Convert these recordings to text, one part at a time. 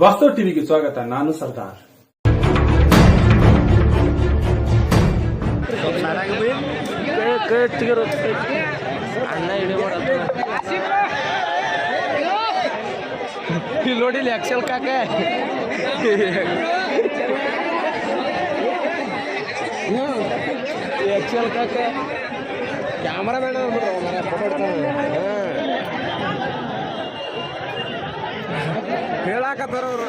ವಾಸ್ತವ ಟಿವಿಗೆ ಸ್ವಾಗತ. ನಾನು ಸರ್ದಾರ್. ನೋಡಿ ಎಕ್ಸೆಲ್ ಕಾಕ ಎಕ್ಸೆಲ್ ಕಾಕ ಕ್ಯಾಮರಾ ಬೇಡ ಹೇಳಾಕತ್ತಾರ ಅವರು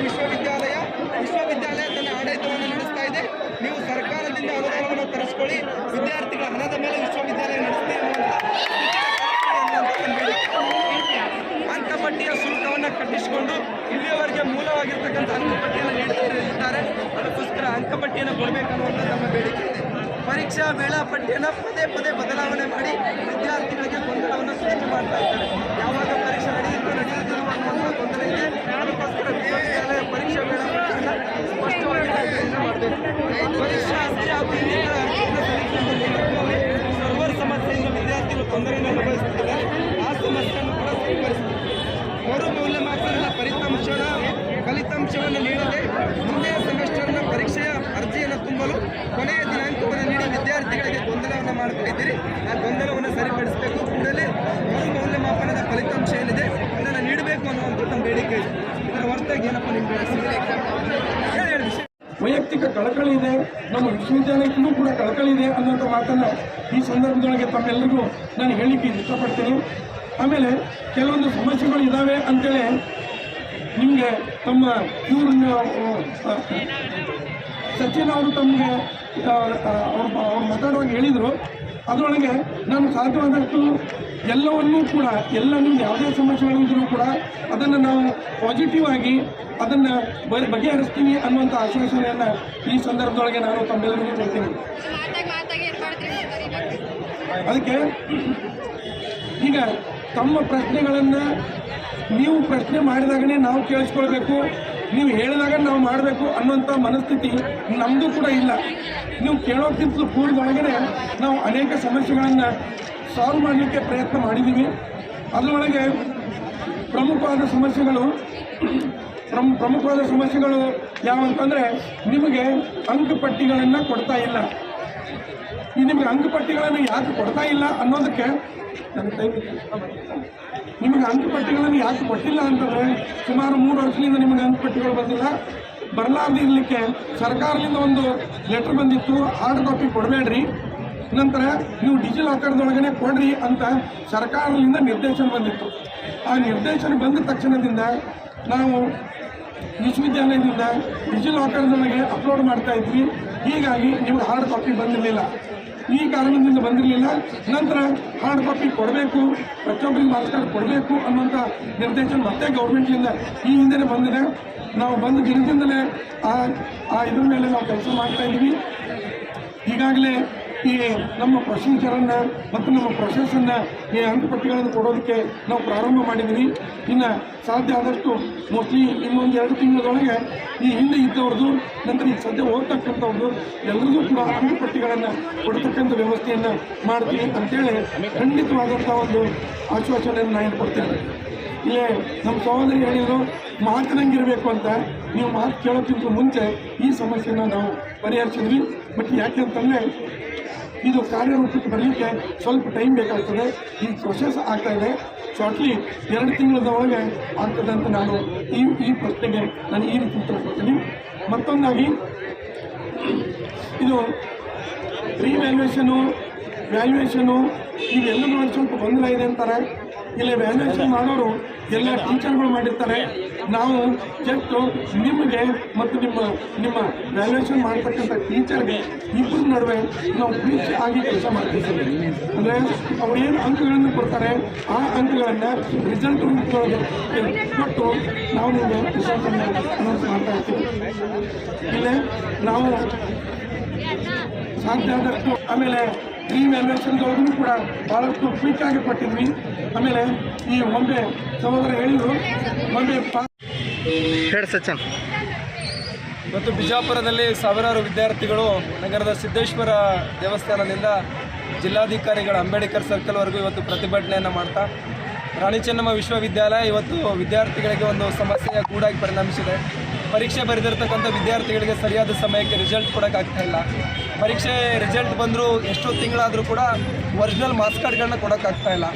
ವಿಶ್ವವಿದ್ಯಾಲಯ ತನ್ನ ಆಡಳಿತವನ್ನು ನಡೆಸ್ತಾ ಇದೆ. ನೀವು ಸರ್ಕಾರದಿಂದ ಅನುದಾನವನ್ನು ತರಿಸಿಕೊಳ್ಳಿ, ವಿದ್ಯಾರ್ಥಿಗಳ ಹಣದ ಮೇಲೆ ವಿಶ್ವವಿದ್ಯಾಲಯ ನಡೆಸುತ್ತೆ ಅಂಕಪಟ್ಟಿಯ ಶುಲ್ಕವನ್ನು ಕಟ್ಟಿಸಿಕೊಂಡು ಇಲ್ಲಿಯವರೆಗೆ ಮೂಲವಾಗಿರ್ತಕ್ಕಂಥ ಅಂಕಪಟ್ಟಿಯನ್ನು ನೀಡುತ್ತಿದ್ದಾರೆ. ಅದಕ್ಕೋಸ್ಕರ ಅಂಕಪಟ್ಟಿಯನ್ನು ಕೊಡಬೇಕನ್ನುವಂಥದ್ದು ನಮ್ಮ ಬೇಡಿಕೆ ಇದೆ. ಪರೀಕ್ಷಾ ವೇಳಾಪಟ್ಟಿಯನ್ನು ಪದೇ ಪದೇ ಬದಲಾವಣೆ ಮಾಡಿ ವಿದ್ಯಾರ್ಥಿಗಳಿಗೆ ಗೊಂದಲವನ್ನು ಸೃಷ್ಟಿ ಮಾಡ್ತಾ ಇದ್ದಾರೆ. ಯಾವಾಗ ಪರೀಕ್ಷೆ ನಡೆಯುತ್ತಿರುವ ಅನ್ನುವಂಥ ಗೊಂದಲ ಇದೆ. ಅದಕ್ಕೋಸ್ಕರ ವಿಶ್ವವಿದ್ಯಾಲಯ ಪರೀಕ್ಷಾ ವೇಳಾಪಟ್ಟಿಯನ್ನು ಸ್ಪಷ್ಟವಾಗಿ ಮಾಡಬೇಕು. ಪರೀಕ್ಷಾ ಅರ್ಜಿ ಹಾಗೂ ಇನ್ನಿತರ ಅರ್ಜಿಯನ್ನು ಸಲ್ಲಿಸುವ ಸರ್ವರ್ ಸಮಸ್ಯೆಯಿಂದ ವಿದ್ಯಾರ್ಥಿಗಳು ತೊಂದರೆಯನ್ನು ಅನುಭವಿಸುತ್ತಿದ್ದಾರೆ. ಆ ಸಮಸ್ಯೆಯನ್ನು ಕೂಡ ಸರಿಪಡಿಸಬೇಕು. ಮರು ಮೌಲ್ಯಮಾಪನದ ಫಲಿತಾಂಶವನ್ನು ನೀಡದೆ ಮುಂದಿನ ಸೆಮಿಸ್ಟರ್ನ ಪರೀಕ್ಷೆಯ ಅರ್ಜಿಯನ್ನು ತುಂಬಲು ಕೊನೆಯ ದಿನಾಂಕವನ್ನು ನೀಡಿ ವಿದ್ಯಾರ್ಥಿಗಳಿಗೆ ಗೊಂದಲವನ್ನು ಮಾಡ್ತಾ ಇದ್ದೀರಿ. ಆ ಗೊಂದಲವನ್ನು ಸರಿಪಡಿಸಬೇಕು. ಕೂಡಲೇ ಮರು ಮೌಲ್ಯಮಾಪನದ ಫಲಿತಾಂಶ ಏನಿದೆ ಅದನ್ನು ನೀಡಬೇಕು ಅನ್ನುವಂಥ ನಮ್ಮ ಬೇಡಿಕೆ ಇದೆ. ಇದರ ಹೊರತಾಗಿ ಏನಪ್ಪ ನಿಮ್ಮ ಹೇಳಿ ವಿಷಯ ವೈಯಕ್ತಿಕ ಕಳಕಳಿ ಇದೆ, ನಮ್ಮ ವಿಶ್ವವಿದ್ಯಾಲಯಕ್ಕೂ ಕೂಡ ಕಳಕಳಿ ಇದೆ ಅನ್ನೋಂಥ ಮಾತನ್ನು ಈ ಸಂದರ್ಭದೊಳಗೆ ತಮ್ಮೆಲ್ಲರಿಗೂ ನಾನು ಹೇಳಲಿಕ್ಕೆ ಇಷ್ಟಪಡ್ತೀನಿ. ಆಮೇಲೆ ಕೆಲವೊಂದು ಸಮಸ್ಯೆಗಳು ಇದ್ದಾವೆ ಅಂತೇಳಿ ನಿಮಗೆ ತಮ್ಮ ಇವ್ರ ಸಚಿನ್ ಅವರು ತಮಗೆ ಅವ್ರು ಮಾತಾಡುವಾಗ ಹೇಳಿದರು. ಅದರೊಳಗೆ ನಾನು ಸಾಧ್ಯವಾದಷ್ಟು ಎಲ್ಲವನ್ನೂ ಕೂಡ ನಿಮ್ಗೆ ಯಾವುದೇ ಸಮಸ್ಯೆಗಳಿದ್ರೂ ಕೂಡ ಅದನ್ನು ನಾವು ಪಾಸಿಟಿವ್ ಆಗಿ ಅದನ್ನು ಬಗೆಹರಿಸ್ತೀವಿ ಅನ್ನುವಂಥ ಆಶ್ವಾಸನೆಯನ್ನು ಈ ಸಂದರ್ಭದೊಳಗೆ ನಾನು ತಮ್ಮೆಲ್ಲರಿಗೂ ಕೊಡ್ತೀನಿ. ಅದಕ್ಕೆ ಈಗ ತಮ್ಮ ಪ್ರಶ್ನೆಗಳನ್ನು ನೀವು ಪ್ರಶ್ನೆ ಮಾಡಿದಾಗನೇ ನಾವು ಕೇಳಿಸ್ಕೊಳ್ಬೇಕು, ನೀವು ಹೇಳಿದಾಗ ನಾವು ಮಾಡಬೇಕು ಅನ್ನುವಂಥ ಮನಸ್ಥಿತಿ ನಮ್ಮದು ಕೂಡ ಇಲ್ಲ. ನೀವು ಕೇಳೋಕ್ಕಿಂತಲೂ ಪೂರ್ವದೊಳಗಡೆ ನಾವು ಅನೇಕ ಸಮಸ್ಯೆಗಳನ್ನು ಸಾಲ್ವ್ ಮಾಡಲಿಕ್ಕೆ ಪ್ರಯತ್ನ ಮಾಡಿದ್ದೀವಿ. ಅದರೊಳಗೆ ಪ್ರಮುಖವಾದ ಸಮಸ್ಯೆಗಳು ಯಾವಂತಂದರೆ ನಿಮಗೆ ಅಂಕಪಟ್ಟಿಗಳನ್ನು ಕೊಡ್ತಾ ಇಲ್ಲ. ಈ ನಿಮಗೆ ಅಂಕಪಟ್ಟಿಗಳನ್ನು ಯಾಕೆ ಕೊಡ್ತಾ ಇಲ್ಲ ಅನ್ನೋದಕ್ಕೆ ನಿಮಗೆ ಅಂಕಪಟ್ಟಿಗಳನ್ನು ಯಾಕೆ ಕೊಟ್ಟಿಲ್ಲ ಅಂತಂದರೆ ಸುಮಾರು 3 ವರ್ಷದಿಂದ ನಿಮಗೆ ಅಂಕಪಟ್ಟಿಗಳು ಬಂದಿಲ್ಲ. ಬರಲಾರದೆ ಇರಲಿಕ್ಕೆ ಸರ್ಕಾರದಿಂದ ಒಂದು ಲೆಟರ್ ಬಂದಿತ್ತು, ಹಾರ್ಡ್ ಕಾಪಿ ಕೊಡಬೇಡ್ರಿ, ನಂತರ ನೀವು ಡಿಜಿಲಾಕರ್ದೊಳಗನೆ ಕೊಡ್ರಿ ಅಂತ ಸರ್ಕಾರದಿಂದ ನಿರ್ದೇಶನ ಬಂದಿತ್ತು. ಆ ನಿರ್ದೇಶನ ಬಂದ ತಕ್ಷಣದಿಂದ ನಾವು ವಿಶ್ವವಿದ್ಯಾಲಯದಿಂದ ಡಿಜಿಲಾಕರ್ದೊಳಗೆ ಅಪ್ಲೋಡ್ ಮಾಡ್ತಾ ಇದ್ವಿ. ಹೀಗಾಗಿ ನಿಮಗೆ ಹಾರ್ಡ್ ಕಾಪಿ ಬಂದಿರಲಿಲ್ಲ. ಈ ಕಾರಣದಿಂದ ಬಂದಿರಲಿಲ್ಲ. ನಂತರ ಹಾರ್ಡ್ ಕಾಪಿ ಕೊಡಬೇಕು, ಪ್ರತಿಯೊಬ್ಬರಿಗೆ ಮಾರ್ಕ್ಸ್ ಕಾರ್ಡ್ ಕೊಡಬೇಕು ಅನ್ನುವಂಥ ನಿರ್ದೇಶನ ಮತ್ತೆ ಗೌರ್ಮೆಂಟ್ಲಿಂದ ಈ ಹಿಂದೆ ಬಂದಿದೆ. ನಾವು ಬಂದ ದಿನದಿಂದಲೇ ಇದ್ರ ಮೇಲೆ ನಾವು ಕೆಲಸ ಮಾಡ್ತಾ ಇದ್ದೀವಿ. ಈಗಾಗಲೇ ಈ ನಮ್ಮ ಪ್ರೊಸೀಜರನ್ನು ಮತ್ತು ನಮ್ಮ ಪ್ರೊಸೆಸನ್ನು ಈ ಅಂಕಪಟ್ಟಿಗಳನ್ನು ಕೊಡೋದಕ್ಕೆ ನಾವು ಪ್ರಾರಂಭ ಮಾಡಿದ್ದೀವಿ. ಇನ್ನು ಸಾಧ್ಯ ಆದಷ್ಟು ಮೋಸ್ಟ್ಲಿ ಇನ್ನೊಂದು 2 ತಿಂಗಳೊಳಗೆ ಈ ಹಿಂದೆ ಇದ್ದವ್ರದ್ದು ನಂತರ ಈಗ ಸದ್ಯ ಓದ್ತಕ್ಕಂಥವ್ರದ್ದು ಎಲ್ಲರಿಗೂ ಕೂಡ ಅಂಕಪಟ್ಟಿಗಳನ್ನು ಕೊಡ್ತಕ್ಕಂಥ ವ್ಯವಸ್ಥೆಯನ್ನು ಮಾಡ್ತೀವಿ ಅಂತೇಳಿ ಖಂಡಿತವಾದಂಥ ಒಂದು ಆಶ್ವಾಸನೆಯನ್ನು ನಾನು ಕೊಡ್ತೇನೆ. ಇಲ್ಲೇ ನಮ್ಮ ಸಹೋದರಿ ಹೇಳಿದರು ಮಾತಿನಂಗಿರಬೇಕು ಅಂತ. ನೀವು ಮಾತು ಕೇಳೋಕ್ಕಿಂತ ಮುಂಚೆ ಈ ಸಮಸ್ಯೆನ ನಾವು ಪರಿಹರಿಸಿದ್ವಿ. ಬಟ್ ಯಾಕೆ ಅಂತಂದರೆ ಇದು ಕಾರ್ಯರೂಪಕ್ಕೆ ಬರಲಿಕ್ಕೆ ಸ್ವಲ್ಪ ಟೈಮ್ ಬೇಕಾಗ್ತದೆ. ಈ ಪ್ರೊಸೆಸ್ ಆಗ್ತಾಯಿದೆ. ಶಾರ್ಟ್ಲಿ 2 ತಿಂಗಳ ಒಳಗೆ ಆಗ್ತದೆ ಅಂತ ನಾನು ಈ ಪ್ರಶ್ನೆಗೆ ನಾನು ಈ ರೀತಿ ಉತ್ತರ ಕೊಡ್ತೀನಿ. ಮತ್ತೊಂದಾಗಿ ಇದು ವ್ಯಾಲ್ಯೂಯೇಷನು ಇವೆಲ್ಲದರಲ್ಲಿ ಸ್ವಲ್ಪ ಗೊಂದಲ ಇದೆ ಅಂತಾರೆ. ಇಲ್ಲಿ ವ್ಯಾಲ್ಯೂಯೇಷನ್ ಮಾಡೋರು ಎಲ್ಲ ಟೀಚರ್ಗಳು ಮಾಡಿರ್ತಾರೆ. ನಾವು ಜಸ್ಟ್ ನಿಮಗೆ ಮತ್ತು ನಿಮ್ಮ ವ್ಯಾಲ್ಯೂಯೇಷನ್ ಮಾಡ್ತಕ್ಕಂಥ ಟೀಚರ್ಗೆ ಇಬ್ಬರ ನಡುವೆ ನಾವು ಬ್ರಿಡ್ಜ್ ಆಗಿ ಕೆಲಸ ಮಾಡ್ತಿದ್ದೀವಿ. ಅಂದರೆ ಅವ್ರು ಏನು ಅಂಕಗಳನ್ನು ಕೊಡ್ತಾರೆ ಆ ಅಂಕಗಳನ್ನು ರಿಸಲ್ಟ್ ಕೊಟ್ಟು ನಾವು ನಿಮಗೆ ರಿಸಲ್ಟನ್ನು ಅನೌನ್ಸ್ ಮಾಡ್ತಾ ಇರ್ತೀವಿ. ಇಲ್ಲೇ ನಾವು ಸಾಧ್ಯ ಆದಷ್ಟು ಆಮೇಲೆ ಈ ವ್ಯಾಲ್ಯೂಯೇಷನ್ದೊಳಗೂ ಕೂಡ ಭಾಳಷ್ಟು ಕ್ವಿಕ್ ಆಗಿ ಕೊಟ್ಟಿದ್ವಿ. ಆಮೇಲೆ ಈ ಒಮ್ಮೆ ಸಹೋದರ ಹೇಳಿದರು ಒಮ್ಮೆ ಹೇಳಿ ಸಚಿನ್ ಇವತ್ತು ಬಿಜಾಪುರದಲ್ಲಿ ಸಾವಿರಾರು ವಿದ್ಯಾರ್ಥಿಗಳು ನಗರದ ಸಿದ್ದೇಶ್ವರ ದೇವಸ್ಥಾನದಿಂದ ಜಿಲ್ಲಾಧಿಕಾರಿಗಳ ಅಂಬೇಡ್ಕರ್ ಸರ್ಕಲ್ವರೆಗೂ ಇವತ್ತು ಪ್ರತಿಭಟನೆಯನ್ನು ಮಾಡ್ತಾ ರಾಣಿ ಚೆನ್ನಮ್ಮ ವಿಶ್ವವಿದ್ಯಾಲಯ ಇವತ್ತು ವಿದ್ಯಾರ್ಥಿಗಳಿಗೆ ಒಂದು ಸಮಸ್ಯೆಯ ಗೂಡಾಗಿ ಪರಿಣಮಿಸಿದೆ. ಪರೀಕ್ಷೆ ಬರೆದಿರ್ತಕ್ಕಂಥ ವಿದ್ಯಾರ್ಥಿಗಳಿಗೆ ಸರಿಯಾದ ಸಮಯಕ್ಕೆ ರಿಸಲ್ಟ್ ಕೊಡೋಕ್ಕಾಗ್ತಾ ಇಲ್ಲ. ಪರೀಕ್ಷೆ ರಿಸಲ್ಟ್ ಬಂದರೂ ಎಷ್ಟೋ ತಿಂಗಳಾದರೂ ಕೂಡ ಒರಿಜಿನಲ್ ಮಾರ್ಕ್ಸ್ ಕಾರ್ಡ್ಗಳನ್ನ ಕೊಡೋಕ್ಕಾಗ್ತಾ ಇಲ್ಲ.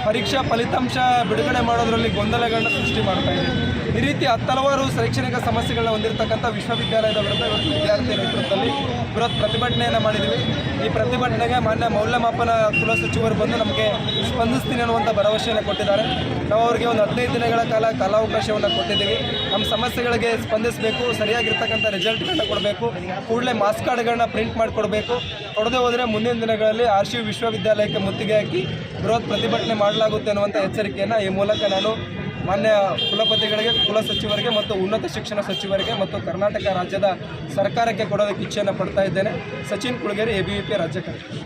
ಪರೀಕ್ಷಾ ಫಲಿತಾಂಶ ಬಿಡುಗಡೆ ಮಾಡೋದರಲ್ಲಿ ಗೊಂದಲಗಳನ್ನ ಸೃಷ್ಟಿ ಮಾಡ್ತಾ ಇದೆ. ಈ ರೀತಿ ಹಲವಾರು ಶೈಕ್ಷಣಿಕ ಸಮಸ್ಯೆಗಳನ್ನ ಹೊಂದಿರತಕ್ಕಂಥ ವಿಶ್ವವಿದ್ಯಾಲಯದ ವಿರುದ್ಧ ಇವತ್ತು ವಿದ್ಯಾರ್ಥಿ ನೇತೃತ್ವದಲ್ಲಿ ಬೃಹತ್ ಪ್ರತಿಭಟನೆಯನ್ನು ಮಾಡಿದ್ದೀವಿ. ಈ ಪ್ರತಿಭಟನೆಗೆ ಮಾನ್ಯ ಮೌಲ್ಯಮಾಪನ ಕುಲಸಚಿವರು ಬಂದು ನಮಗೆ ಸ್ಪಂದಿಸ್ತೀನಿ ಅನ್ನುವಂಥ ಭರವಸೆಯನ್ನು ಕೊಟ್ಟಿದ್ದಾರೆ. ನಾವು ಅವರಿಗೆ ಒಂದು 15 ದಿನಗಳ ಕಾಲಾವಕಾಶವನ್ನು ಕೊಟ್ಟಿದ್ದೀವಿ. ನಮ್ಮ ಸಮಸ್ಯೆಗಳಿಗೆ ಸ್ಪಂದಿಸಬೇಕು, ಸರಿಯಾಗಿರ್ತಕ್ಕಂಥ ರಿಸಲ್ಟ್ಗಳನ್ನ ಕೊಡಬೇಕು, ಕೂಡಲೇ ಮಾರ್ಕ್ಸ್ ಕಾರ್ಡ್ಗಳನ್ನ ಪ್ರಿಂಟ್ ಮಾಡಿಕೊಡ್ಬೇಕು. ಕೊಡದೆ ಹೋದರೆ ಮುಂದಿನ ದಿನಗಳಲ್ಲಿ RCU ವಿಶ್ವವಿದ್ಯಾಲಯಕ್ಕೆ ಮುತ್ತಿಗೆ ಹಾಕಿ ಬೃಹತ್ ಪ್ರತಿಭಟನೆ ಮಾಡಲಾಗುತ್ತೆ ಅನ್ನುವಂಥ ಎಚ್ಚರಿಕೆಯನ್ನು ಈ ಮೂಲಕ ನಾನು ಮಾನ್ಯ ಕುಲಪತಿಗಳಿಗೆ, ಕುಲಸಚಿವರಿಗೆ ಮತ್ತು ಉನ್ನತ ಶಿಕ್ಷಣ ಸಚಿವರಿಗೆ ಮತ್ತು ಕರ್ನಾಟಕ ರಾಜ್ಯದ ಸರ್ಕಾರಕ್ಕೆ ಕೊಡೋದಕ್ಕೆ ಇಚ್ಛೆಯನ್ನು ಪಡ್ತಾ ಇದ್ದೇನೆ. ಸಚಿನ್ ಕುಳಗೇರಿ, ABVP ರಾಜ್ಯ ಕಾರ್ಯದರ್ಶಿ.